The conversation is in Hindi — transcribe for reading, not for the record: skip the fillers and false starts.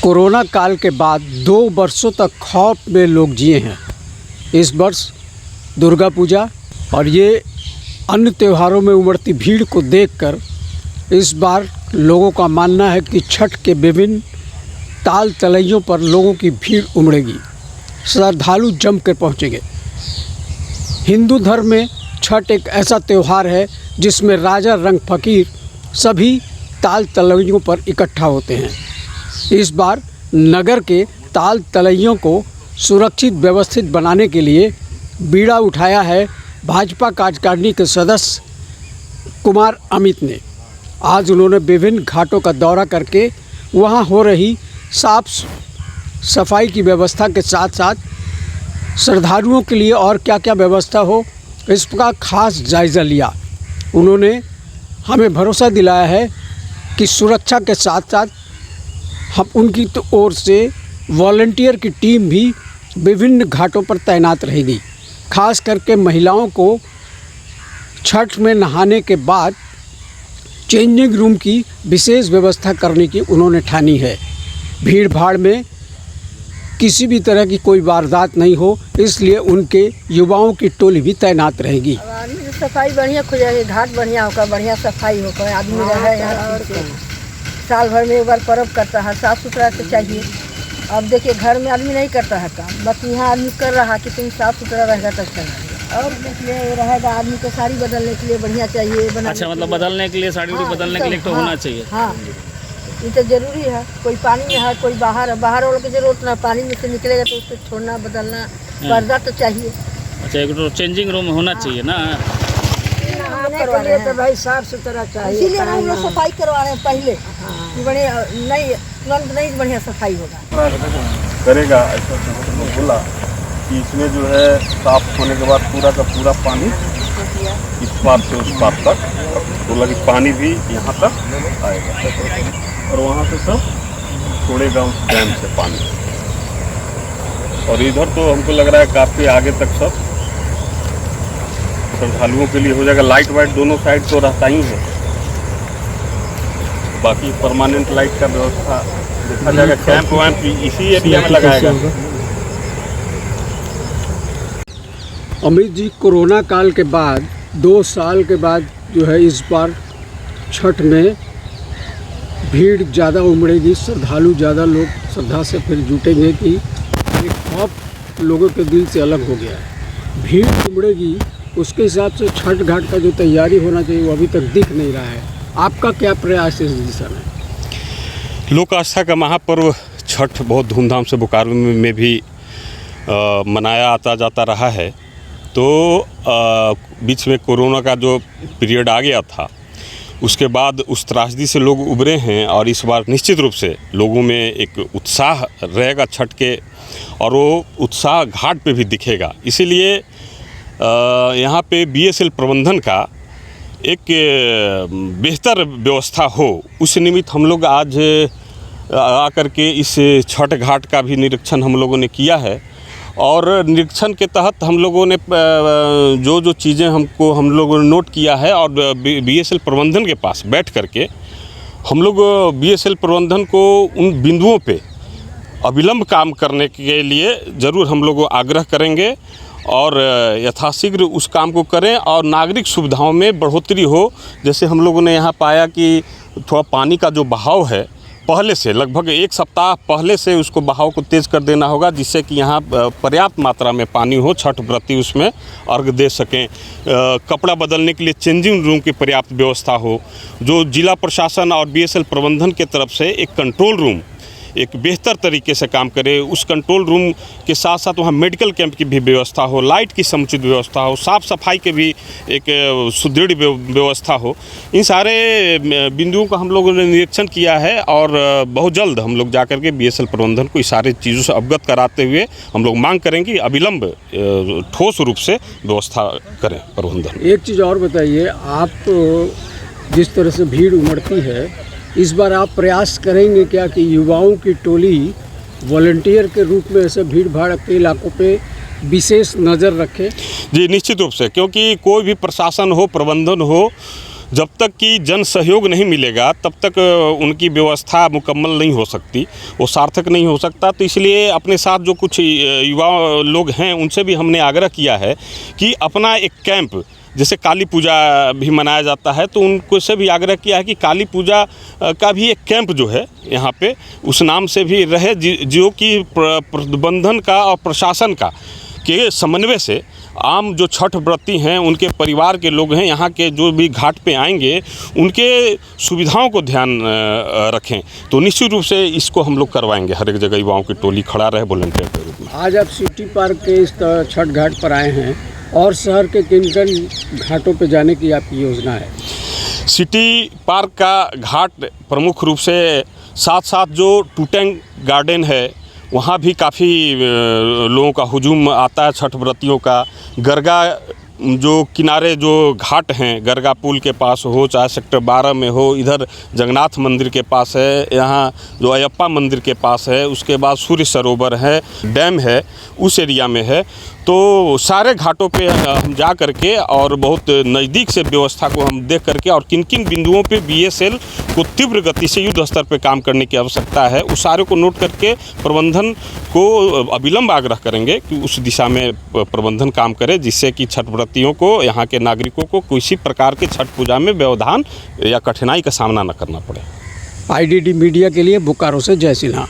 कोरोना काल के बाद 2 वर्षों तक खौफ में लोग जिए हैं। इस वर्ष दुर्गा पूजा और ये अन्य त्योहारों में उमड़ती भीड़ को देखकर इस बार लोगों का मानना है कि छठ के विभिन्न ताल तलैयों पर लोगों की भीड़ उमड़ेगी, श्रद्धालु जमकर पहुँचेंगे। हिंदू धर्म में छठ एक ऐसा त्यौहार है जिसमें राजा रंग फकीर सभी ताल तलैयों पर इकट्ठा होते हैं। इस बार नगर के ताल तलैयों को सुरक्षित व्यवस्थित बनाने के लिए बीड़ा उठाया है भाजपा कार्यकारिणी के सदस्य कुमार अमित ने। आज उन्होंने विभिन्न घाटों का दौरा करके वहां हो रही साफ सफाई की व्यवस्था के साथ साथ श्रद्धालुओं के लिए और क्या क्या व्यवस्था हो इसका खास जायज़ा लिया। उन्होंने हमें भरोसा दिलाया है कि सुरक्षा के साथ साथ हम उनकी ओर से वॉलंटियर की टीम भी विभिन्न घाटों पर तैनात रहेगी। खास करके महिलाओं को छठ में नहाने के बाद चेंजिंग रूम की विशेष व्यवस्था करने की उन्होंने ठानी है। भीड़ भाड़ में किसी भी तरह की कोई वारदात नहीं हो, इसलिए उनके युवाओं की टोली भी तैनात रहेगी। सफाई बढ़िया खुल जाएगी, घाट बढ़िया होगा, बढ़िया सफाई होगा, आदमी रहे यहाँ। साल भर में एक बार पर्व करता है, साफ़ सुथरा तो चाहिए। अब देखिए घर में आदमी नहीं करता है काम, बस यहाँ आदमी कर रहा है कि तुम साफ़ सुथरा रहेगा तो अच्छा लगेगा। और देखिए रहेगा आदमी को साड़ी बदलने के लिए बढ़िया चाहिए। अच्छा, मतलब बदलने के लिए साड़ी बदलने के लिए तो होना चाहिए। हाँ, ये तो ज़रूरी है। कोई पानी में है, कोई बाहर है, बाहर वालों की जरूरत ना, पानी में से निकलेगा तो उसको छोड़ना बदलना पर्दा तो चाहिए। अच्छा, एक तो चेंजिंग रूम होना चाहिए ना। करवाने तो भाई साफ सुथरा चाहिए, इसीलिए हम लोग सफाई करवा रहे हैं पहले। बढ़िया नहीं, तुरंत नहीं बढ़िया सफाई होगा करेगा। ऐसा बोला कि इसमें जो है साफ होने के बाद पूरा का पूरा पानी इस पार से उस पार तक, बोला कि पानी भी यहाँ तक आएगा और वहाँ से सब छोड़ेगा उस डैम से पानी। और इधर तो हमको लग रहा है काफ़ी आगे तक सब श्रद्धालुओं के लिए हो जाएगा। लाइट वाइट दोनों साइड तो रहता ही है, बाकी परमानेंट लाइट का व्यवस्था देखा जाएगा। कैंप वैम्प इसी एरिया में लगाएगा। अमित जी, कोरोना काल के बाद 2 साल के बाद जो है इस बार छठ में भीड़ ज़्यादा उमड़ेगी, श्रद्धालु ज़्यादा लोग श्रद्धा से फिर जुटेंगे कि एक खौफ लोगों के दिल से अलग हो गया है। भीड़ उमड़ेगी, उसके हिसाब से छठ घाट का जो तैयारी होना चाहिए वो अभी तक दिख नहीं रहा है। आपका क्या प्रयास है इस दिशा में? लोक आस्था का महापर्व छठ बहुत धूमधाम से बोकारो में भी मनाया आता जाता रहा है। तो बीच में कोरोना का जो पीरियड आ गया था, उसके बाद उस त्रासदी से लोग उभरे हैं और इस बार निश्चित रूप से लोगों में एक उत्साह रहेगा छठ के, और वो उत्साह घाट पे भी दिखेगा। इसीलिए यहाँ पे बीएसएल प्रबंधन का एक बेहतर व्यवस्था हो, उस निमित्त हम लोग आज आकर के इस छठ घाट का भी निरीक्षण हम लोगों ने किया है। और निरीक्षण के तहत हम लोगों ने जो चीज़ें हम लोगों ने नोट किया है और बीएसएल प्रबंधन के पास बैठ करके हम लोग बीएसएल प्रबंधन को उन बिंदुओं पे अविलंब काम करने के लिए ज़रूर हम लोग आग्रह करेंगे और यथाशीघ्र उस काम को करें और नागरिक सुविधाओं में बढ़ोतरी हो। जैसे हम लोगों ने यहाँ पाया कि थोड़ा पानी का जो बहाव है, पहले से लगभग 1 सप्ताह पहले से उसको बहाव को तेज़ कर देना होगा, जिससे कि यहाँ पर्याप्त मात्रा में पानी हो, छठ व्रती उसमें अर्घ दे सकें। कपड़ा बदलने के लिए चेंजिंग रूम की पर्याप्त व्यवस्था हो। जो जिला प्रशासन और बीएसएल प्रबंधन के तरफ से एक कंट्रोल रूम एक बेहतर तरीके से काम करे, उस कंट्रोल रूम के साथ साथ वहाँ मेडिकल कैंप की भी व्यवस्था हो, लाइट की समुचित व्यवस्था हो, साफ़ सफाई के भी एक सुदृढ़ व्यवस्था हो। इन सारे बिंदुओं का हम लोगों ने निरीक्षण किया है और बहुत जल्द हम लोग जाकर के बीएसएल प्रबंधन को इस सारी चीज़ों से अवगत कराते हुए हम लोग मांग करेंगे अविलंब ठोस रूप से व्यवस्था करें प्रबंधन। एक चीज़ और बताइए, आप जिस तरह से भीड़ उमड़ती है, इस बार आप प्रयास करेंगे क्या कि युवाओं की टोली वॉलंटियर के रूप में ऐसे भीड़ भाड़ के इलाकों पे विशेष नज़र रखे? जी निश्चित रूप से, क्योंकि कोई भी प्रशासन हो, प्रबंधन हो, जब तक कि जन सहयोग नहीं मिलेगा तब तक उनकी व्यवस्था मुकम्मल नहीं हो सकती, वो सार्थक नहीं हो सकता। तो इसलिए अपने साथ जो कुछ युवा लोग हैं उनसे भी हमने आग्रह किया है कि अपना एक कैंप, जैसे काली पूजा भी मनाया जाता है, तो उनको से भी आग्रह किया है कि काली पूजा का भी एक कैंप जो है यहाँ पे उस नाम से भी रहे, जो कि प्रबंधन का और प्रशासन का के समन्वय से आम जो छठ व्रती हैं उनके परिवार के लोग हैं, यहाँ के जो भी घाट पे आएंगे उनके सुविधाओं को ध्यान रखें। तो निश्चित रूप से इसको हम लोग करवाएंगे। हर एक जगह युवाओं की टोली खड़ा रहे वॉलंटियर के रूप में। आज आप सिटी पार्क के इस छठ घाट पर आए हैं और शहर के किन घाटों पे जाने की आपकी योजना है? सिटी पार्क का घाट प्रमुख रूप से, साथ साथ जो टूटेंग गार्डन है वहाँ भी काफ़ी लोगों का हुजूम आता है छठ व्रतियों का। गरगा जो किनारे जो घाट हैं, गरगा पुल के पास हो चाहे सेक्टर 12 में हो, इधर जगन्नाथ मंदिर के पास है, यहाँ जो अयप्पा मंदिर के पास है, उसके बाद सूर्य सरोवर है, डैम है, उस एरिया में है। तो सारे घाटों पे हम जा करके और बहुत नज़दीक से व्यवस्था को हम देख करके और किन किन बिंदुओं पे बीएसएल को तीव्र गति से युद्ध स्तर पे काम करने की आवश्यकता है, उस सारे को नोट करके प्रबंधन को अविलंब आग्रह करेंगे कि उस दिशा में प्रबंधन काम करे, जिससे कि छठ व्रतियों को, यहाँ के नागरिकों को किसी प्रकार के छठ पूजा में व्यवधान या कठिनाई का सामना न करना पड़े। IDD मीडिया के लिए बोकारो से जय सिन्हा।